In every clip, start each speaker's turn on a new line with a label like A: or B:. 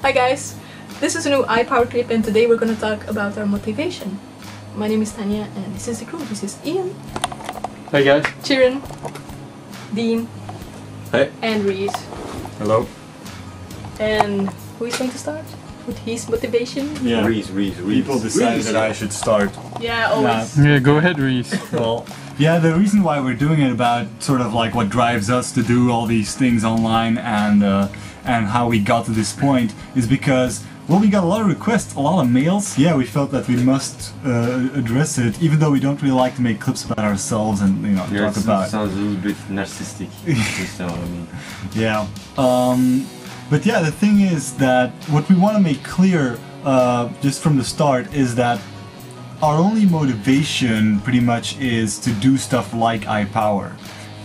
A: Hi guys, this is a new iPower clip and today we're gonna talk about our motivation. My name is Tanya and this is the crew. This is Ian.
B: Hey guys.
A: Chirin. Dean.
B: Hey.
A: And Reese.
B: Hello.
A: And who is going to start with his motivation?
B: Yeah.
C: Reese.
B: People decided that I should start.
A: Yeah, always.
D: Yeah, go ahead, Reese.
B: Well, yeah, the reason why we're doing it about sort of like what drives us to do all these things online and how we got to this point is because, well, we got a lot of requests, a lot of mails. Yeah, we felt that we must address it, even though we don't really like to make clips about ourselves and, you know, talk about.
C: Sounds a little bit narcissistic. Just know what I mean.
B: Yeah. But yeah, the thing is that what we want to make clear just from the start is that our only motivation pretty much is to do stuff like iPower.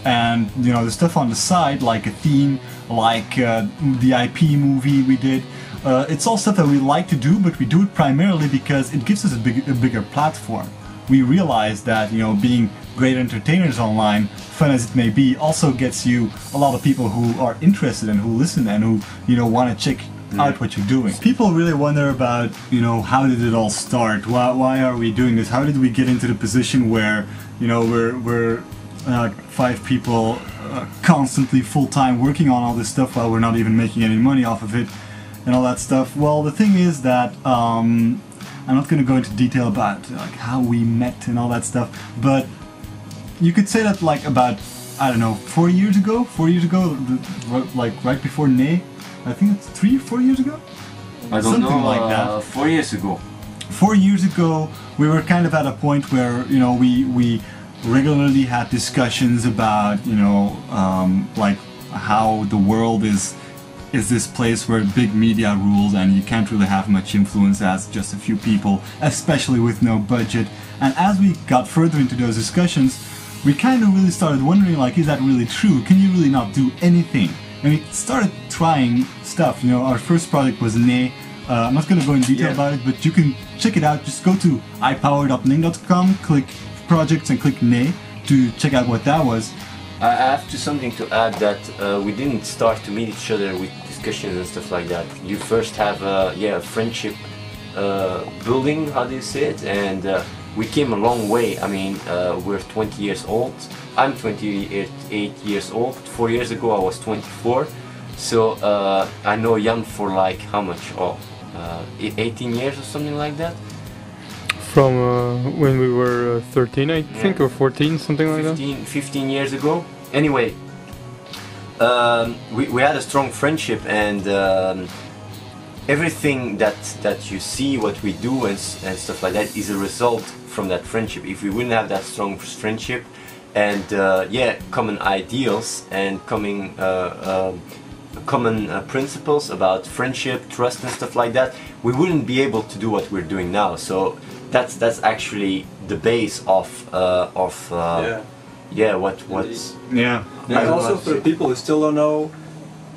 B: And, you know, the stuff on the side, like a theme, like the IP movie we did, it's all stuff that we like to do, but we do it primarily because it gives us a bigger platform. We realize that, you know, being great entertainers online, fun as it may be, also gets you a lot of people who are interested and who listen and who, you know, want to check out what you're doing. People really wonder about, you know, how did it all start? Why are we doing this? How did we get into the position where, you know, we're 5 people constantly full-time working on all this stuff while we're not even making any money off of it and all that stuff? Well, the thing is that I'm not going to go into detail about like how we met and all that stuff, but you could say that like about, I don't know, 4 years ago, like right before Nay, I think it's 3 or 4 years ago?
C: I don't
B: Something
C: know,
B: like that.
C: 4 years ago.
B: 4 years ago, we were kind of at a point where, you know, we regularly had discussions about, you know, like how the world is this place where big media rules and you can't really have much influence as just a few people, especially with no budget. And as we got further into those discussions, we kind of really started wondering, like, is that really true? Can you really not do anything? And we started trying stuff. You know, our first project was Nay. I'm not going to go in detail about it, but you can check it out. Just go to ipower.ning.com, click projects and click Nay to check out what that was.
C: I have something to add that we didn't start to meet each other with discussions and stuff like that. You first have a friendship building, how do you say it? And we came a long way. I mean, we're 20 years old. I'm 28 years old. 4 years ago I was 24. So I know Jan for like how much? 18 years or something like that.
D: From when we were 13, I think, or 14, something like that.
C: 15 years ago. Anyway, we had a strong friendship, and everything that you see, what we do and stuff like that, is a result from that friendship. If we wouldn't have that strong friendship, and common ideals and common principles about friendship, trust, and stuff like that, we wouldn't be able to do what we're doing now. So that's actually the base of what's
B: Yeah.
E: And also for people who still don't know,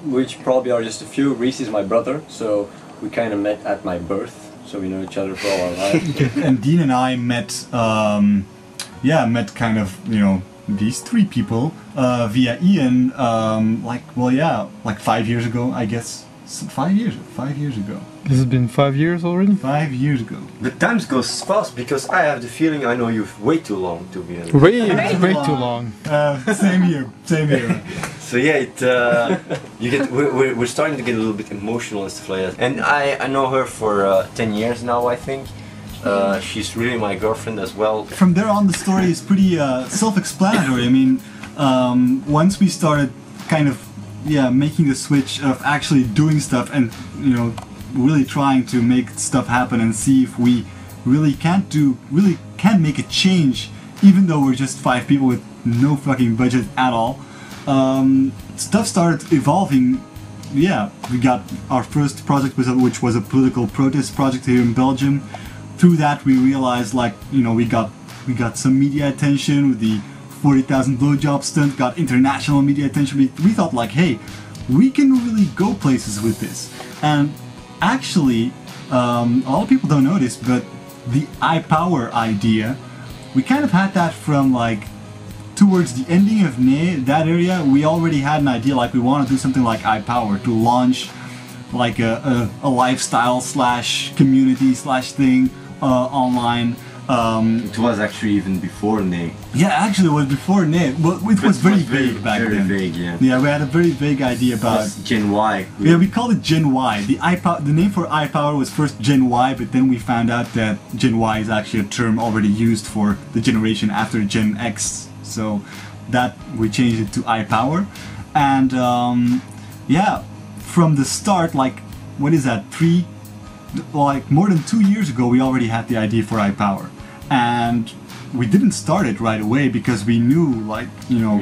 E: which probably are just a few, Reese is my brother, so we kind of met at my birth, so we know each other for all our life.
B: And Dean and I met, met kind of, you know, these 3 people via Ian, like 5 years ago, I guess. 5 years ago.
D: This has been 5 years already?
B: 5 years ago.
C: The time goes fast because I have the feeling I know you way too long, to be honest.
D: Way too long.
B: Same here.
C: So yeah, we're starting to get a little bit emotional and stuff like that. And I know her for 10 years now, I think. She's really my girlfriend as well.
B: From there on, the story is pretty self-explanatory. I mean, once we started kind of making the switch of actually doing stuff and, you know, really trying to make stuff happen and see if we really can make a change, even though we're just 5 people with no fucking budget at all. Stuff started evolving. Yeah, we got our first project, which was a political protest project here in Belgium. Through that, we realized, like, you know, we got some media attention with the 40,000 blowjob stunt, got international media attention. We thought, like, hey, we can really go places with this. And actually, a lot of people don't know this, but the iPower idea, we kind of had that from, like, towards the ending of Nay, that area, we already had an idea, like, we want to do something like iPower, to launch like a lifestyle slash community slash thing online.
C: It was actually even before Nay.
B: Yeah, actually it was before Nay, but it was very vague back
C: very
B: then.
C: Vague, yeah.
B: Yeah, we had a very vague idea about
C: Gen Y.
B: Yeah, we called it Gen Y. The name for iPower was first Gen Y, but then we found out that Gen Y is actually a term already used for the generation after Gen X. So that we changed it to iPower. And yeah, from the start, like, what is that, more than 2 years ago, we already had the idea for iPower. And we didn't start it right away because we knew, like, you know,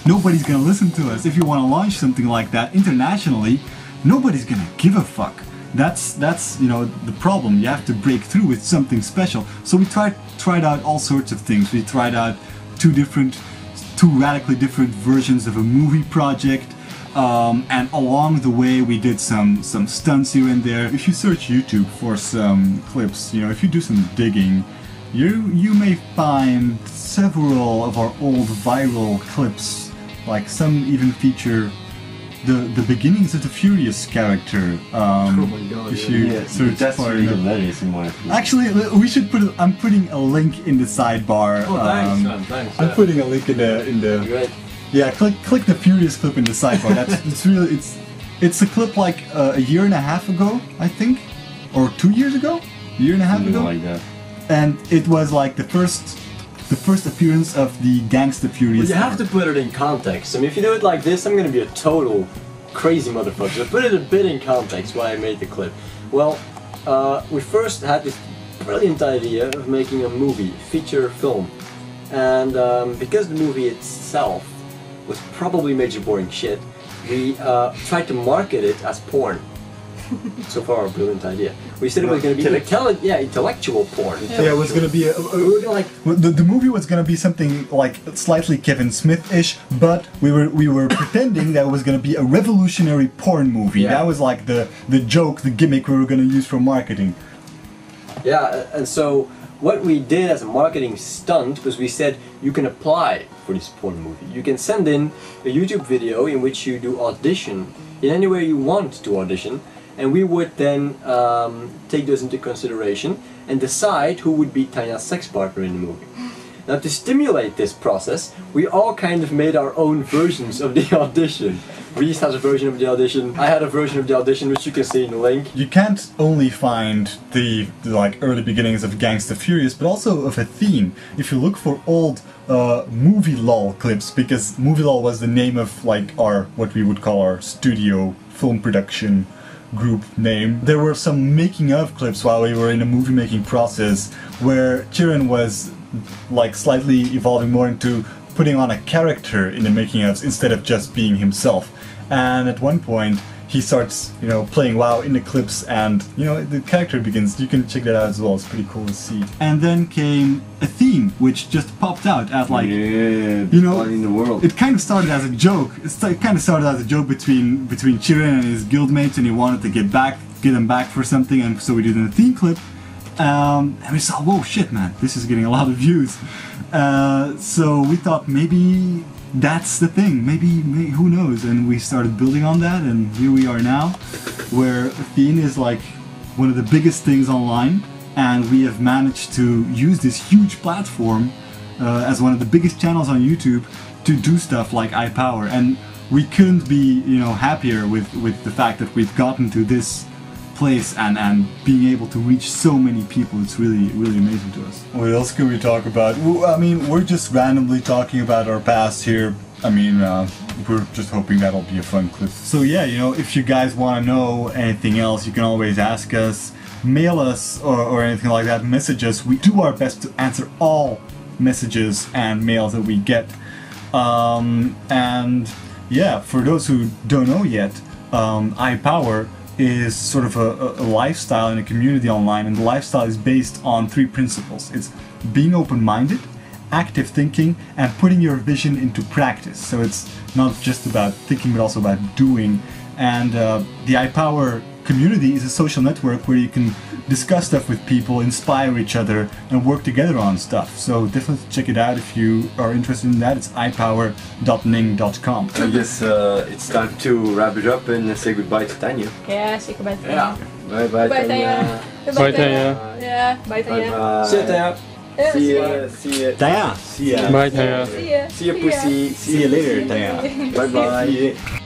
B: nobody's gonna listen to us. If you want to launch something like that internationally, nobody's gonna give a fuck. That's you know, the problem. You have to break through with something special. So we tried out all sorts of things. We tried out two radically different versions of a movie project. And along the way we did some stunts here and there. If you search YouTube for some clips, you know, if you do some digging, you may find several of our old viral clips. Like some even feature the beginnings of the Furious character.
E: Oh my god,
B: if you search
C: that's
B: for
C: really
B: it.
C: hilarious in my opinion.
B: Actually, we should I'm putting a link in the sidebar.
E: Oh, thanks, man, thanks.
B: I'm putting a link in the.
E: Great.
B: Yeah, click the Furious clip in the sidebar. It's a clip like a year and a half ago, I think, or 2 years ago, a year and a half
C: Something
B: ago,
C: like that.
B: and it was like the first appearance of the Gangsta Furious.
E: But you have to put it in context. I mean, if you do it like this, I'm gonna be a total crazy motherfucker. So put it a bit in context why I made the clip. Well, we first had this brilliant idea of making a movie, feature film, and because the movie itself was probably major boring shit, we tried to market it as porn. So far, a brilliant idea. We said it was going to be intellectual porn.
B: Yeah, it was gonna be
E: We were gonna, like,
B: the movie was gonna be something like slightly Kevin Smith-ish, but we were pretending that it was gonna be a revolutionary porn movie.
E: Yeah.
B: That was like the joke, the gimmick we were gonna use for marketing.
E: yeah, and so what we did as a marketing stunt was we said you can apply for this porn movie. You can send in a YouTube video in which you do audition in any way you want to audition, and we would then take those into consideration and decide who would be Tanya's sex partner in the movie. Now, to stimulate this process, we all kind of made our own versions of the audition. Reese has a version of the audition, I had a version of the audition, which you can see in the link.
B: You can't only find the like early beginnings of Gangsta Furious, but also of a theme. If you look for old movie lol clips, because movie lol was the name of like our, what we would call our studio film production group name, there were some making of clips while we were in the movie making process where Chiron was like slightly evolving more into putting on a character in the making ofs instead of just being himself. And at one point he starts, you know, playing WoW in the clips, and you know, the character begins. You can check that out as well. It's pretty cool to see. And then came a theme which just popped out as like,
C: yeah,
B: you know,
C: in the world.
B: it kind of started as a joke. It kind of started as a joke between Chiron and his guildmates, and he wanted to get them back for something, and so we did a theme clip. And we saw, whoa, shit, man, this is getting a lot of views. So we thought maybe that's the thing. Maybe who knows? And we started building on that, and here we are now, where Athene is like one of the biggest things online, and we have managed to use this huge platform as one of the biggest channels on YouTube to do stuff like iPower. And we couldn't be, you know, happier with the fact that we've gotten to this place and being able to reach so many people. It's really amazing to us. What else can we talk about? Well, I mean, we're just randomly talking about our past here. I mean, we're just hoping that'll be a fun clip. So yeah, you know, if you guys want to know anything else, you can always ask us, mail us, or anything like that, message us. We do our best to answer all messages and mails that we get. And yeah, for those who don't know yet, iPower is sort of a lifestyle in a community online, and the lifestyle is based on 3 principles. It's being open-minded, active thinking, and putting your vision into practice. So it's not just about thinking, but also about doing. And the iPower community is a social network where you can discuss stuff with people, inspire each other, and work together on stuff. So definitely check it out if you are interested in that. It's ipower.ning.com.
C: I guess it's time to wrap it up and say goodbye to Tanya.
A: Yeah, say goodbye to
E: Yeah.
A: Tanya.
C: Bye bye,
A: Bye,
C: Tanya.
A: Tanya.
D: Bye, Tanya.
A: Yeah, bye, Tanya.
C: Bye.
E: See you, Tanya.
A: Yeah,
C: See ya. See ya.
B: Taya, see ya.
D: Bye, Tanya.
A: See ya.
C: See ya, pussy.
B: See you later, Taya.
C: Bye bye.
B: See ya.